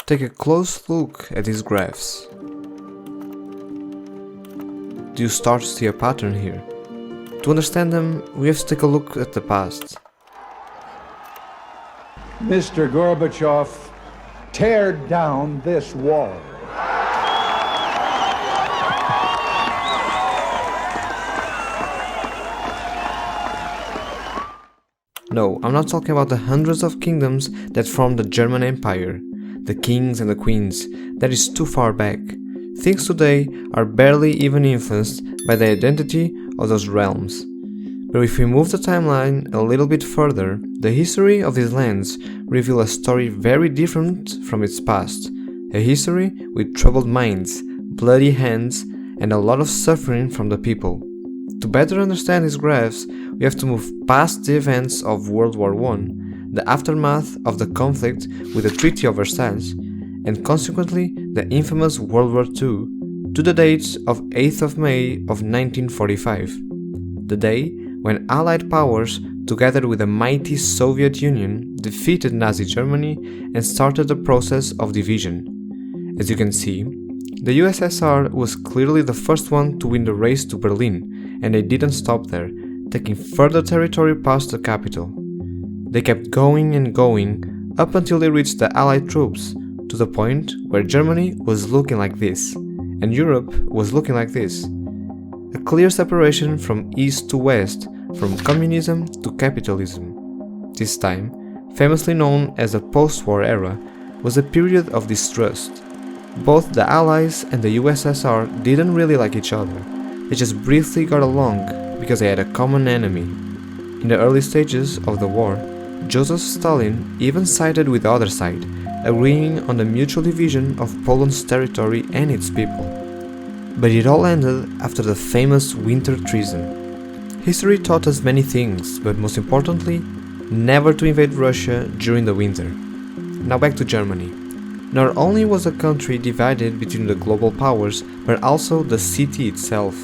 Take a close look at these graphs. Do you start to see a pattern here? To understand them, we have to take a look at the past. Mr. Gorbachev, tear down this wall. No, I'm not talking about the hundreds of kingdoms that formed the German Empire, the kings and the queens. That is too far back. Things today are barely even influenced by the identity of those realms. But if we move the timeline a little bit further, the history of these lands reveal a story very different from its past. A history with troubled minds, bloody hands, and a lot of suffering from the people. To better understand these graphs, we have to move past the events of World War I, the aftermath of the conflict with the Treaty of Versailles, and consequently the infamous World War II, to the date of 8th of May of 1945, the day when Allied powers, together with the mighty Soviet Union, defeated Nazi Germany and started the process of division. As you can see, the USSR was clearly the first one to win the race to Berlin, and they didn't stop there, taking further territory past the capital. They kept going and going up until they reached the Allied troops, to the point where Germany was looking like this, and Europe was looking like this. A clear separation from east to west, from communism to capitalism. This time, famously known as the post-war era, was a period of distrust. Both the Allies and the USSR didn't really like each other. They just briefly got along because they had a common enemy. In the early stages of the war, Joseph Stalin even sided with the other side, agreeing on the mutual division of Poland's territory and its people. But it all ended after the famous Winter Treason. History taught us many things, but most importantly, never to invade Russia during the winter. Now back to Germany. Not only was the country divided between the global powers, but also the city itself.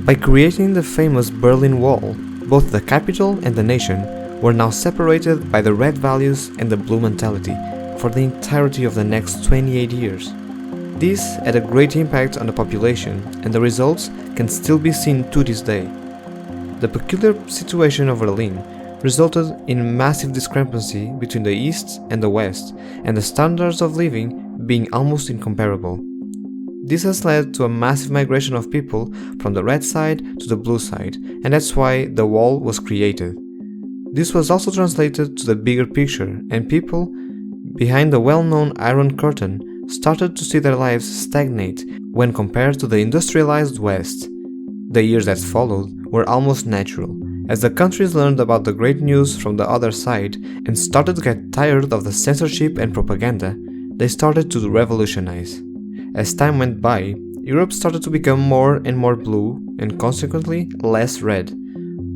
By creating the famous Berlin Wall, both the capital and the nation were now separated by the red values and the blue mentality for the entirety of the next 28 years. This had a great impact on the population, and the results can still be seen to this day. The peculiar situation of Berlin resulted in massive discrepancy between the East and the West, and the standards of living being almost incomparable. This has led to a massive migration of people from the red side to the blue side, and that's why the wall was created. This was also translated to the bigger picture, and people behind the well-known Iron Curtain started to see their lives stagnate when compared to the industrialized West. The years that followed were almost natural, as the countries learned about the great news from the other side and started to get tired of the censorship and propaganda. They started to revolutionize. As time went by, Europe started to become more and more blue and consequently less red.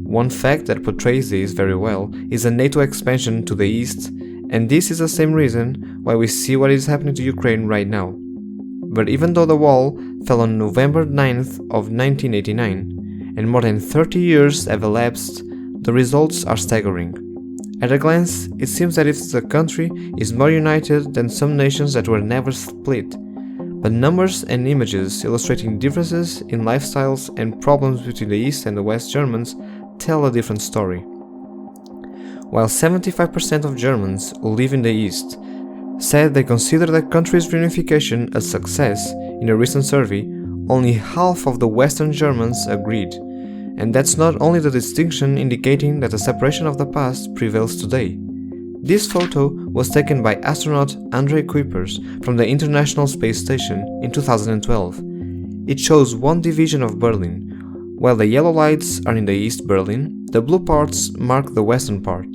One fact that portrays this very well is the NATO expansion to the east, and this is the same reason why we see what is happening to Ukraine right now. But even though the wall fell on November 9th of 1989, and more than 30 years have elapsed, the results are staggering. At a glance, it seems that if the country is more united than some nations that were never split. But numbers and images illustrating differences in lifestyles and problems between the East and the West Germans tell a different story. While 75% of Germans who live in the East said they consider the country's reunification a success in a recent survey, only half of the Western Germans agreed. And that's not only the distinction indicating that the separation of the past prevails today. This photo was taken by astronaut Andrei Kuipers from the International Space Station in 2012. It shows one division of Berlin. While the yellow lights are in the East Berlin, the blue parts mark the western part.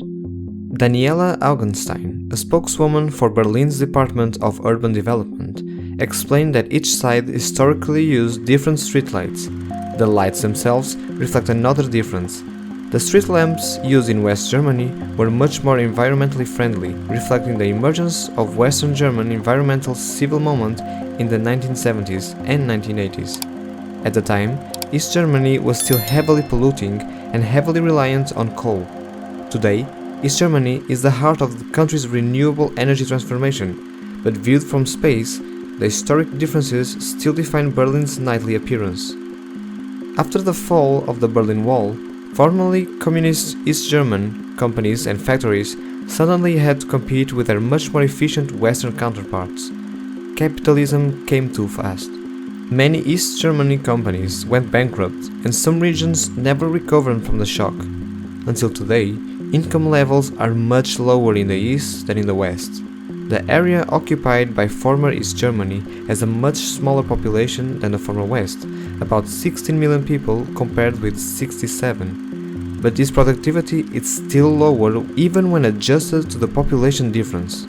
Daniela Augenstein, a spokeswoman for Berlin's Department of Urban Development, explained that each side historically used different streetlights. The lights themselves reflect another difference. The street lamps used in West Germany were much more environmentally friendly, reflecting the emergence of Western German environmental civil movement in the 1970s and 1980s. At the time, East Germany was still heavily polluting and heavily reliant on coal. Today, East Germany is the heart of the country's renewable energy transformation, but viewed from space, the historic differences still define Berlin's nightly appearance. After the fall of the Berlin Wall, formerly communist East German companies and factories suddenly had to compete with their much more efficient Western counterparts. Capitalism came too fast. Many East Germany companies went bankrupt and some regions never recovered from the shock. Until today, income levels are much lower in the East than in the West. The area occupied by former East Germany has a much smaller population than the former West, about 16 million people compared with 67. But this productivity is still lower even when adjusted to the population difference.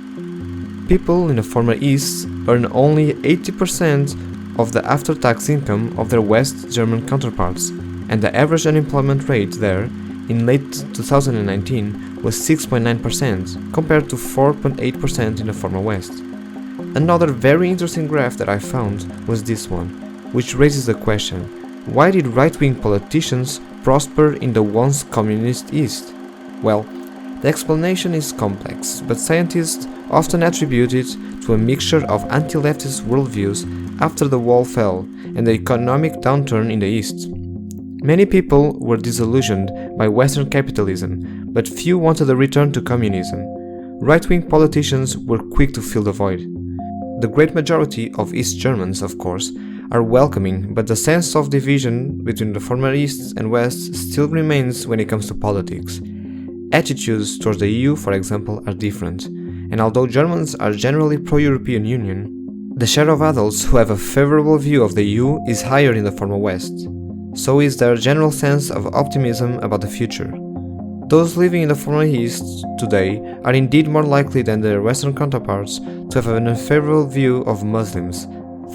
People in the former East earn only 80% of the after-tax income of their West German counterparts, and the average unemployment rate there in late 2019 was 6.9% compared to 4.8% in the former West. Another very interesting graph that I found was this one, which raises the question, why did right-wing politicians prosper in the once communist East? Well, the explanation is complex, but scientists often attribute it to a mixture of anti-leftist worldviews after the wall fell and the economic downturn in the East. Many people were disillusioned by Western capitalism, but few wanted a return to communism. Right-wing politicians were quick to fill the void. The great majority of East Germans, of course, are welcoming, but the sense of division between the former East and West still remains when it comes to politics. Attitudes towards the EU, for example, are different, and although Germans are generally pro-European Union, the share of adults who have a favorable view of the EU is higher in the former West. So is their general sense of optimism about the future. Those living in the former East today are indeed more likely than their Western counterparts to have an unfavorable view of Muslims,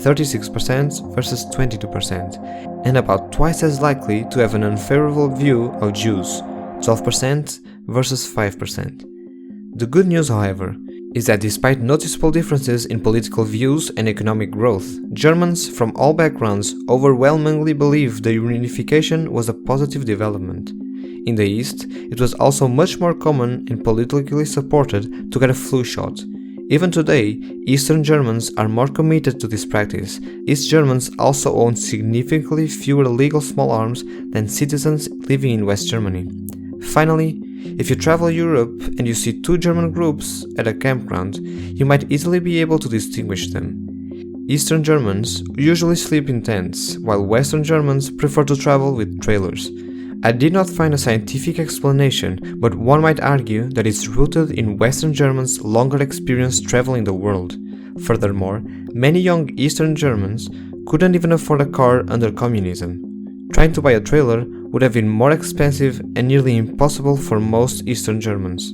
36% versus 22%, and about twice as likely to have an unfavorable view of Jews, 12% versus 5%. The good news, however, is that despite noticeable differences in political views and economic growth, Germans from all backgrounds overwhelmingly believe the reunification was a positive development. In the East, it was also much more common and politically supported to get a flu shot. Even today, Eastern Germans are more committed to this practice. East Germans also own significantly fewer legal small arms than citizens living in West Germany. Finally, if you travel Europe and you see two German groups at a campground, you might easily be able to distinguish them. Eastern Germans usually sleep in tents, while Western Germans prefer to travel with trailers. I did not find a scientific explanation, but one might argue that it's rooted in Western Germans' longer experience traveling the world. Furthermore, many young Eastern Germans couldn't even afford a car under communism. Trying to buy a trailer would have been more expensive and nearly impossible for most Eastern Germans.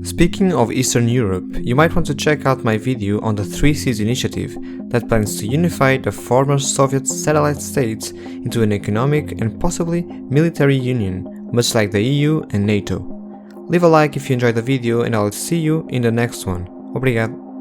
Speaking of Eastern Europe, you might want to check out my video on the 3 Seas initiative that plans to unify the former Soviet satellite states into an economic and possibly military union, much like the EU and NATO. Leave a like if you enjoyed the video and I'll see you in the next one. Obrigado.